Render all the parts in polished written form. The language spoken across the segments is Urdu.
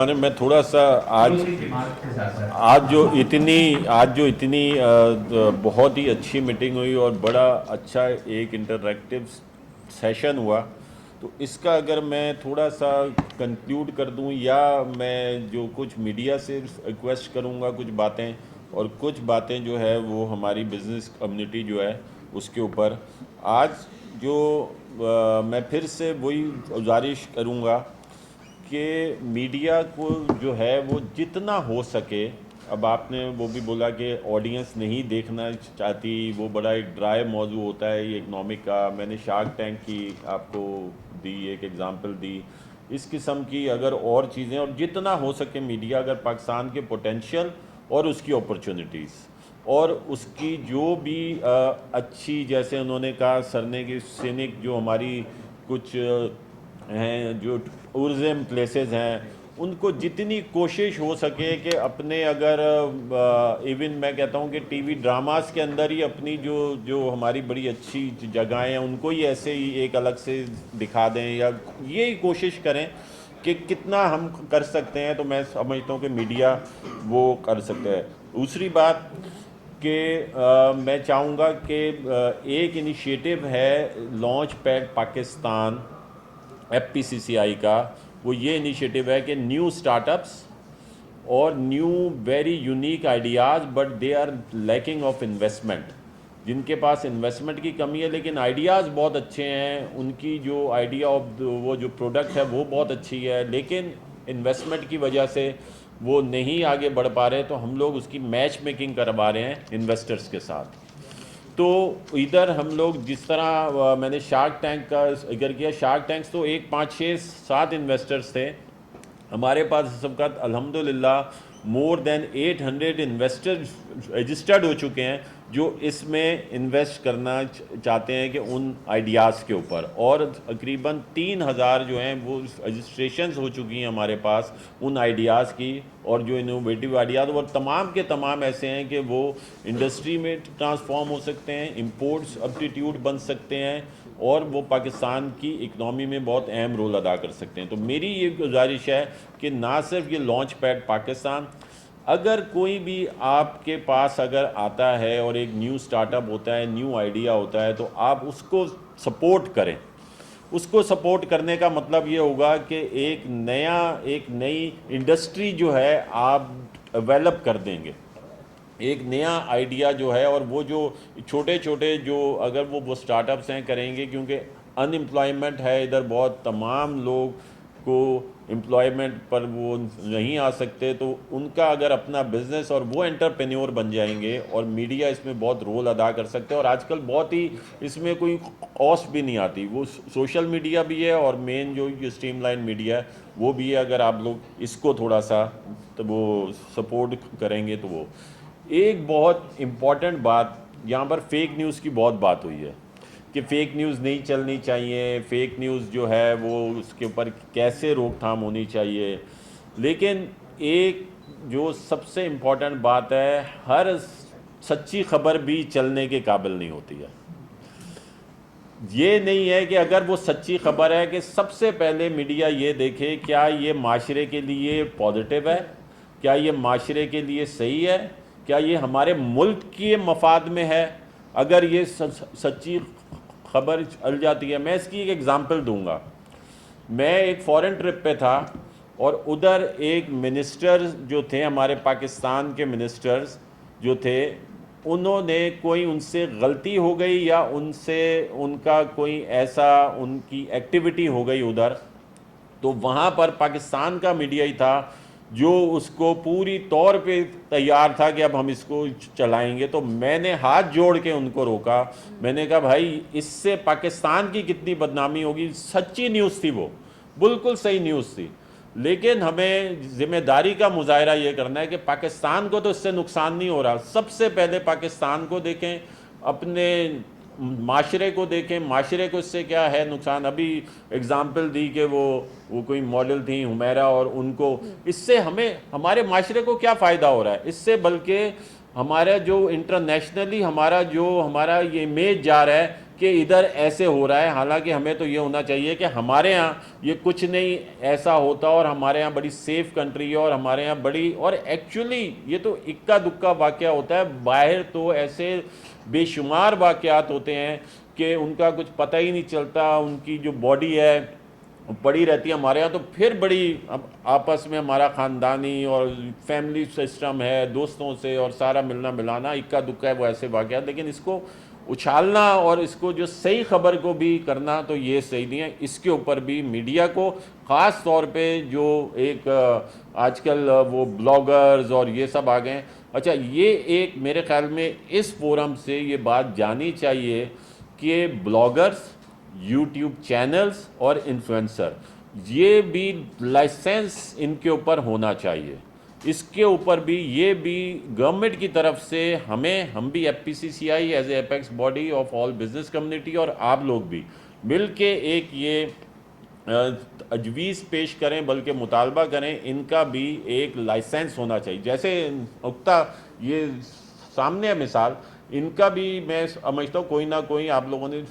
میں تھوڑا سا آج جو اتنی بہت ہی اچھی میٹنگ ہوئی اور بڑا اچھا ایک انٹریکٹیو سیشن ہوا، تو اس کا اگر میں تھوڑا سا کنکلیوڈ کر دوں، یا میں جو کچھ میڈیا سے ریکویسٹ کروں گا کچھ باتیں، اور کچھ باتیں جو ہے وہ ہماری بزنس کمیونٹی جو ہے اس کے اوپر آج جو میں پھر سے وہی گزارش کروں گا کہ میڈیا کو جو ہے وہ جتنا ہو سکے، اب آپ نے وہ بھی بولا کہ آڈینس نہیں دیکھنا چاہتی، وہ بڑا ایک ڈرائی موضوع ہوتا ہے یہ اکنامک کا، میں نے شارک ٹینک کی آپ کو دی ایک ایگزامپل دی، اس قسم کی اگر اور چیزیں، اور جتنا ہو سکے میڈیا اگر پاکستان کے پوٹینشیل اور اس کی اپرچونٹیز اور اس کی جو بھی اچھی، جیسے انہوں نے کہا سر نے کہ سینک جو ہماری کچھ ہیں جو ٹورزم پلیسز ہیں، ان کو جتنی کوشش ہو سکے کہ اپنے، اگر ایون میں کہتا ہوں کہ ٹی وی ڈراماز کے اندر ہی اپنی جو ہماری بڑی اچھی جگہیں ہیں ان کو ہی ایسے ہی ایک الگ سے دکھا دیں، یا یہی کوشش کریں کہ کتنا ہم کر سکتے ہیں، تو میں سمجھتا ہوں کہ میڈیا وہ کر سکتے ہیں۔ دوسری بات کہ میں چاہوں گا کہ ایک انیشیٹو ہے launch pad Pakistan F P C C I کا، وہ یہ انیشیٹو ہے کہ نیو سٹارٹ اپس اور new very unique ideas, but they are lacking of investment, جن کے پاس انویسٹمنٹ کی کمی ہے لیکن آئیڈیاز بہت اچھے ہیں، ان کی جو آئیڈیا آف وہ جو پروڈکٹ ہے وہ بہت اچھی ہے، لیکن انویسٹمنٹ کی وجہ سے وہ نہیں آگے بڑھ پا رہے، تو ہم لوگ اس کی میچ میکنگ کروا رہے ہیں انویسٹرز کے ساتھ۔ تو ادھر ہم لوگ جس طرح میں نے شارک ٹینک کا ذکر کیا، شارک ٹینکس تو 5 6 7 انویسٹرز تھے ہمارے پاس، اس وقت الحمدللہ مور دین 800 انویسٹرز رجسٹرڈ ہو چکے ہیں جو اس میں انویسٹ کرنا چاہتے ہیں کہ ان آئیڈیاز کے اوپر، اور تقریباً 3000 جو ہیں وہ رجسٹریشنز ہو چکی ہیں ہمارے پاس ان آئیڈیاز کی، اور جو انوویٹیو آئیڈیاز، اور تمام کے تمام ایسے ہیں کہ وہ انڈسٹری میں ٹرانسفارم ہو سکتے ہیں، امپورٹس سبسٹیٹیوٹ بن سکتے ہیں، اور وہ پاکستان کی اکنامی میں بہت اہم رول ادا کر سکتے ہیں۔ تو میری یہ گزارش ہے کہ نہ صرف یہ لانچ پیڈ پاکستان، اگر کوئی بھی آپ کے پاس اگر آتا ہے اور ایک نیو سٹارٹ اپ ہوتا ہے، نیو آئیڈیا ہوتا ہے، تو آپ اس کو سپورٹ کریں۔ اس کو سپورٹ کرنے کا مطلب یہ ہوگا کہ ایک نئی انڈسٹری جو ہے آپ ڈیولپ کر دیں گے، ایک نیا آئیڈیا جو ہے، اور وہ جو چھوٹے چھوٹے جو اگر وہ سٹارٹ اپس ہیں کریں گے، کیونکہ ان امپلائمنٹ ہے ادھر بہت، تمام لوگ کو امپلائمنٹ پر وہ نہیں آ سکتے، تو ان کا اگر اپنا بزنس، اور وہ انٹرپرینیور بن جائیں گے، اور میڈیا اس میں بہت رول ادا کر سکتے ہیں، اور آج کل بہت ہی اس میں کوئی کاسٹ بھی نہیں آتی، وہ سوشل میڈیا بھی ہے اور مین جو اسٹریم لائن میڈیا ہے وہ بھی ہے، اگر آپ لوگ اس کو تھوڑا سا تو وہ سپورٹ کریں گے تو وہ ایک بہت امپورٹنٹ بات یہاں پر فیک نیوز کی بہت بات ہوئی ہے کہ فیک نیوز نہیں چلنی چاہیے، فیک نیوز جو ہے وہ اس کے اوپر کیسے روک تھام ہونی چاہیے، لیکن ایک جو سب سے امپورٹنٹ بات ہے، ہر سچی خبر بھی چلنے کے قابل نہیں ہوتی ہے۔ یہ نہیں ہے کہ اگر وہ سچی خبر ہے کہ سب سے پہلے میڈیا یہ دیکھے کیا یہ معاشرے کے لیے پازیٹیو ہے، کیا یہ معاشرے کے لیے صحیح ہے، کیا یہ ہمارے ملک کے مفاد میں ہے۔ اگر یہ سچی خبر چل جاتی ہے، میں اس کی ایک ایگزامپل دوں گا۔ میں ایک فورن ٹرپ پہ تھا، اور ادھر ایک منسٹر جو تھے ہمارے پاکستان کے منسٹرز جو تھے، انہوں نے کوئی ان سے غلطی ہو گئی یا ان کا کوئی ایسا ان کی ایکٹیویٹی ہو گئی ادھر، تو وہاں پر پاکستان کا میڈیا ہی تھا جو اس کو پوری طور پہ تیار تھا کہ اب ہم اس کو چلائیں گے۔ تو میں نے ہاتھ جوڑ کے ان کو روکا، میں نے کہا بھائی اس سے پاکستان کی کتنی بدنامی ہوگی، سچی نیوز تھی، وہ بالکل صحیح نیوز تھی، لیکن ہمیں ذمہ داری کا مظاہرہ یہ کرنا ہے کہ پاکستان کو تو اس سے نقصان نہیں ہو رہا، سب سے پہلے پاکستان کو دیکھیں، اپنے معاشرے کو دیکھیں، معاشرے کو اس سے کیا ہے نقصان۔ ابھی اگزامپل دی کہ وہ کوئی ماڈل تھیں حمیرہ، اور ان کو اس سے ہمارے معاشرے کو کیا فائدہ ہو رہا ہے اس سے، بلکہ ہمارا جو انٹرنیشنلی ہمارا یہ امیج جا رہا ہے کہ ادھر ایسے ہو رہا ہے، حالانکہ ہمیں تو یہ ہونا چاہیے کہ ہمارے ہاں یہ کچھ نہیں ایسا ہوتا، اور ہمارے ہاں بڑی سیف کنٹری ہے، اور ہمارے ہاں بڑی، اور ایکچولی یہ تو اکا دکا واقعہ ہوتا ہے، باہر تو ایسے بے شمار واقعات ہوتے ہیں کہ ان کا کچھ پتہ ہی نہیں چلتا، ان کی جو باڈی ہے پڑی رہتی ہے۔ ہمارے ہاں تو پھر بڑی اب آپس میں ہمارا خاندانی اور فیملی سسٹم ہے، دوستوں سے اور سارا ملنا ملانا اکا دکا ہے وہ ایسے واقعات، لیکن اس کو اچھالنا اور اس کو جو صحیح خبر کو بھی کرنا تو یہ صحیح نہیں ہے۔ اس کے اوپر بھی میڈیا کو خاص طور پہ جو ایک آج کل وہ بلاگرز اور یہ سب آ گئے ہیں، اچھا یہ ایک میرے خیال میں اس فورم سے یہ بات جانی چاہیے کہ بلاگرز، یوٹیوب چینلز اور انفلوئنسر، یہ بھی لائسنس ان کے اوپر ہونا چاہیے، اس کے اوپر بھی یہ بھی گورنمنٹ کی طرف سے ہم بھی F P C C I is a apex body of all business community اور آپ لوگ بھی مل کے ایک یہ تجویز پیش کریں، بلکہ مطالبہ کریں، ان کا بھی ایک لائسنس ہونا چاہیے۔ جیسے نقطہ یہ سامنے ہے مثال، ان کا بھی میں سمجھتا ہوں کوئی نہ کوئی آپ لوگوں نے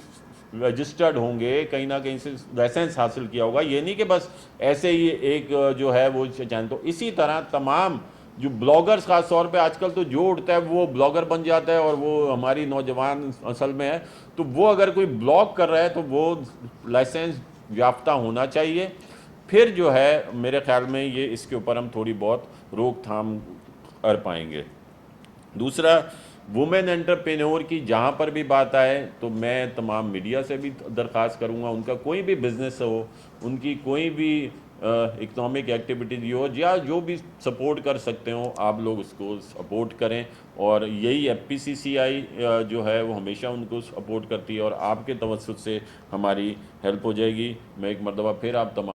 رجسٹرڈ ہوں گے، کہیں نہ کہیں سے لائسنس حاصل کیا ہوگا، یہ نہیں کہ بس ایسے ہی ایک جو ہے وہ چینل۔ تو اسی طرح تمام جو بلاگرز خاص طور پہ آج کل تو جو اٹھتا ہے وہ بلاگر بن جاتا ہے، اور وہ ہماری نوجوان اصل میں ہے، تو وہ اگر کوئی بلاگ کر رہا ہے تو وہ لائسنس یافتہ ہونا چاہیے، پھر جو ہے میرے خیال میں یہ اس کے اوپر ہم تھوڑی بہت روک تھام کر پائیں گے۔ دوسرا، وومن انٹرپرینور کی جہاں پر بھی بات آئے تو میں تمام میڈیا سے بھی درخواست کروں گا، ان کا کوئی بھی بزنس ہو، ان کی کوئی بھی اکنامک ایکٹیویٹی ہو، یا جو بھی سپورٹ کر سکتے ہوں آپ لوگ اس کو سپورٹ کریں، اور یہی ایف پی سی سی آئی جو ہے وہ ہمیشہ ان کو سپورٹ کرتی ہے، اور آپ کے توسط سے ہماری ہیلپ ہو جائے گی۔ میں ایک مرتبہ پھر آپ تمام